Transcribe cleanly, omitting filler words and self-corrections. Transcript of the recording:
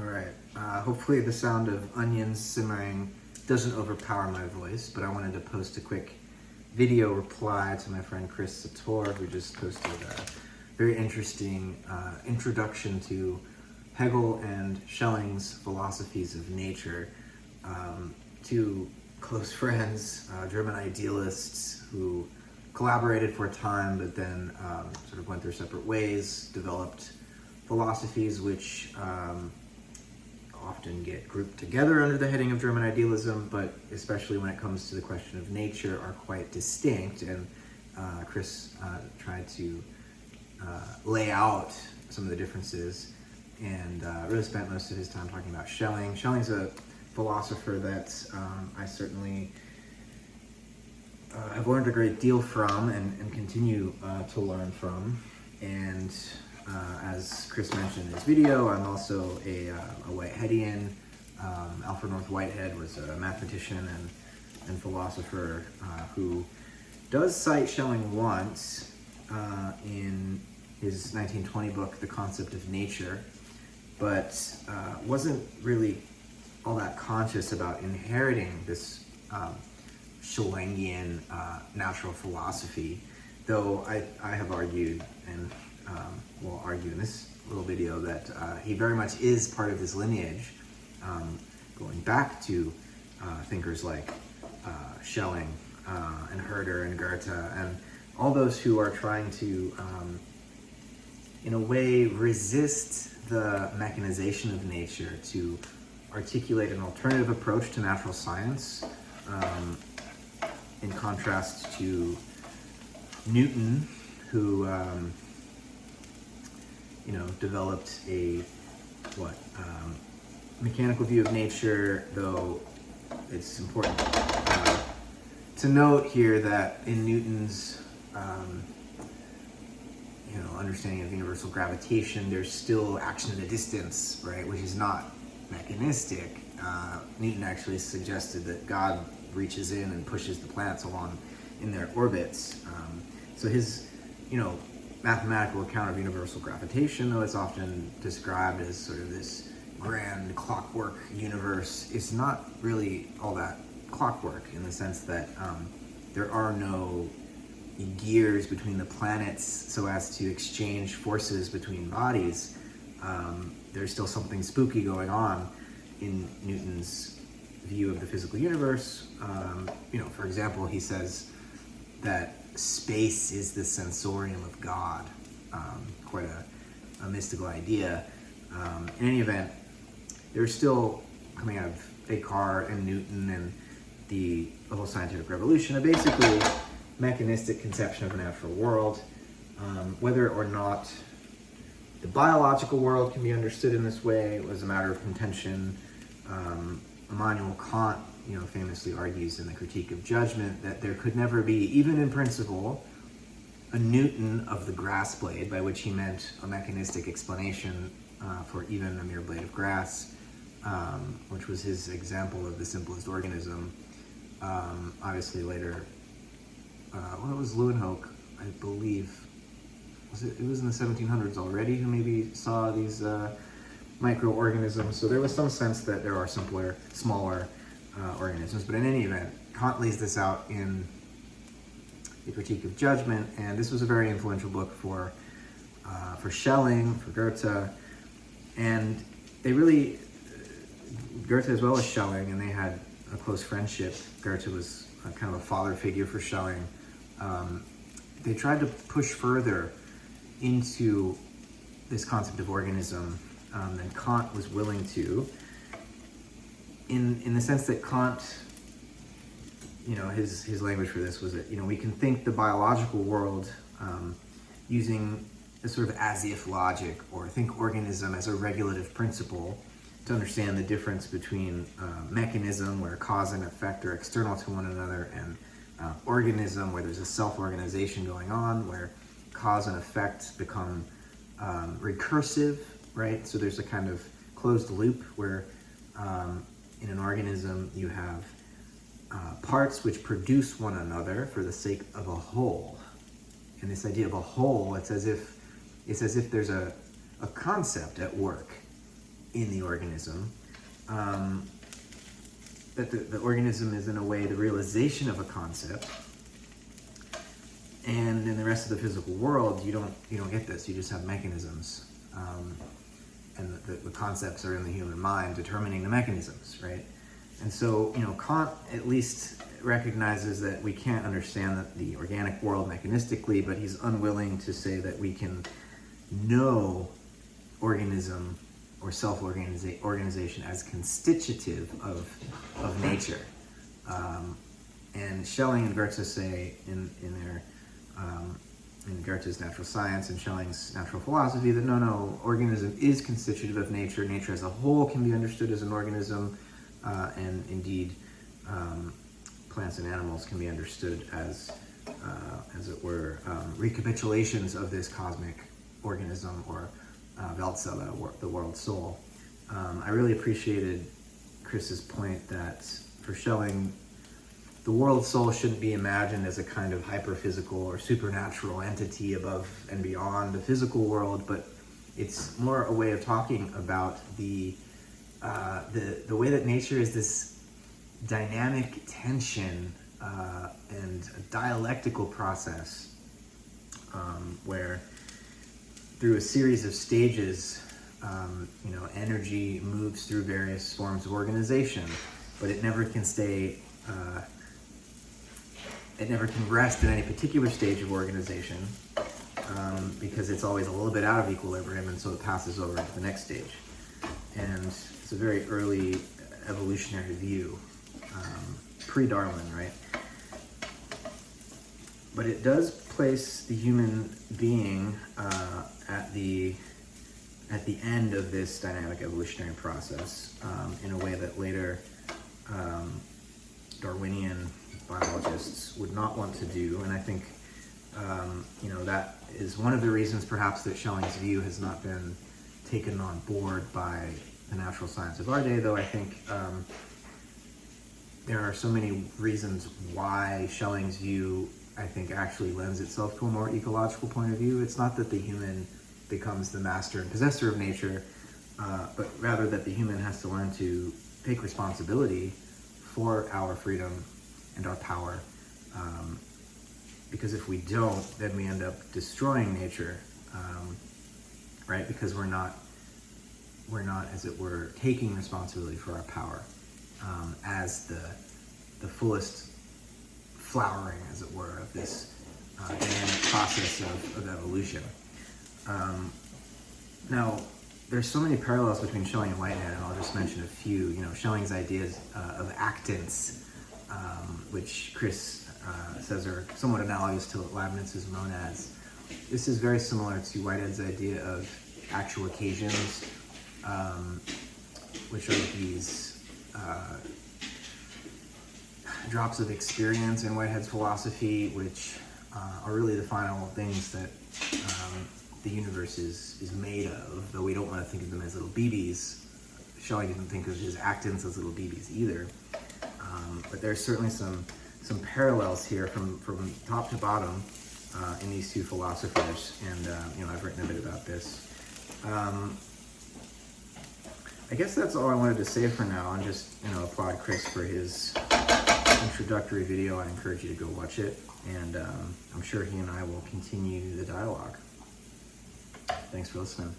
All right. Hopefully the sound of onions simmering doesn't overpower my voice, but I wanted to post a quick video reply to my friend Chris Satoor, who just posted a very interesting introduction to Hegel and Schelling's philosophies of nature. Two close friends, German idealists who collaborated for a time, but then sort of went their separate ways, developed philosophies which often get grouped together under the heading of German idealism, but especially when it comes to the question of nature are quite distinct. And Chris tried to lay out some of the differences and really spent most of his time talking about Schelling. Schelling's a philosopher that I certainly have learned a great deal from and continue to learn from. And as Chris mentioned in his video, I'm also a Whiteheadian. Alfred North Whitehead was a mathematician and philosopher who does cite Schelling once in his 1920 book, The Concept of Nature, but wasn't really all that conscious about inheriting this Schellingian natural philosophy, though I have argued and will argue in this little video that he very much is part of this lineage, going back to thinkers like Schelling and Herder and Goethe and all those who are trying to, in a way, resist the mechanization of nature to articulate an alternative approach to natural science, in contrast to Newton, who developed a mechanical view of nature, though it's important to note here that in Newton's understanding of universal gravitation, there's still action at a distance, right, which is not mechanistic. Newton actually suggested that God reaches in and pushes the planets along in their orbits. So his, mathematical account of universal gravitation, though it's often described as sort of this grand clockwork universe, is not really all that clockwork in the sense that there are no gears between the planets so as to exchange forces between bodies. There's still something spooky going on in Newton's view of the physical universe. For example, he says that space is the sensorium of God. Quite a mystical idea. In any event, there's still, coming out of Descartes and Newton and the whole scientific revolution, a basically mechanistic conception of a natural world. Whether or not the biological world can be understood in this way was a matter of contention. Immanuel Kant, famously argues in the Critique of Judgment that there could never be, even in principle, a Newton of the grass blade, by which he meant a mechanistic explanation for even a mere blade of grass, which was his example of the simplest organism. Obviously later, it was Leeuwenhoek, I believe, it was in the 1700s already, who maybe saw these microorganisms. So there was some sense that there are simpler, smaller organisms. But in any event, Kant lays this out in the Critique of Judgment, and this was a very influential book for Schelling, for Goethe, and they really, Goethe as well as Schelling, and they had a close friendship. Goethe was kind of a father figure for Schelling. They tried to push further into this concept of organism than Kant was willing to, in the sense that Kant, his language for this was that, we can think the biological world using a sort of as-if logic, or think organism as a regulative principle to understand the difference between mechanism, where cause and effect are external to one another, and organism, where there's a self-organization going on, where cause and effect become recursive, right? So there's a kind of closed loop where in an organism you have parts which produce one another for the sake of a whole. And this idea of a whole, it's as if there's a concept at work in the organism, that the organism is in a way the realization of a concept, and in the rest of the physical world you don't get this. You just have mechanisms, and the concepts are in the human mind determining the mechanisms, right? And so, Kant at least recognizes that we can't understand the organic world mechanistically, but he's unwilling to say that we can know organism or self-organization as constitutive of nature. And Schelling and Goethe say in Goethe's natural science and Schelling's natural philosophy that no, organism is constitutive of nature. Nature as a whole can be understood as an organism, and indeed plants and animals can be understood as it were, recapitulations of this cosmic organism, or Weltzelle, the world soul. I really appreciated Chris's point that for Schelling, the world soul shouldn't be imagined as a kind of hyperphysical or supernatural entity above and beyond the physical world, but it's more a way of talking about the way that nature is this dynamic tension and a dialectical process, where through a series of stages, energy moves through various forms of organization, but it never can stay. It never can rest in any particular stage of organization, because it's always a little bit out of equilibrium, and so it passes over into the next stage. And it's a very early evolutionary view, pre-Darwin, right? But it does place the human being at the end of this dynamic evolutionary process, in a way that later Darwinian biologists would not want to do. And I think that is one of the reasons perhaps that Schelling's view has not been taken on board by the natural science of our day, though I think there are so many reasons why Schelling's view, I think, actually lends itself to a more ecological point of view. It's not that the human becomes the master and possessor of nature, but rather that the human has to learn to take responsibility for our freedom and our power, because if we don't, then we end up destroying nature, right? Because we're not, as it were, taking responsibility for our power as the fullest flowering, as it were, of this dynamic process of evolution. Now, there's so many parallels between Schelling and Whitehead, and I'll just mention a few. Schelling's ideas of actants, which Chris says are somewhat analogous to Leibniz's monads. This is very similar to Whitehead's idea of actual occasions, which are these drops of experience in Whitehead's philosophy, which are really the final things that the universe is made of, though we don't want to think of them as little BBs. Schelling didn't think of his actants as little BBs either. But there's certainly some parallels here from top to bottom in these two philosophers, and I've written a bit about this. I guess that's all I wanted to say for now, and just applaud Chris for his introductory video. I encourage you to go watch it, and I'm sure he and I will continue the dialogue. Thanks for listening.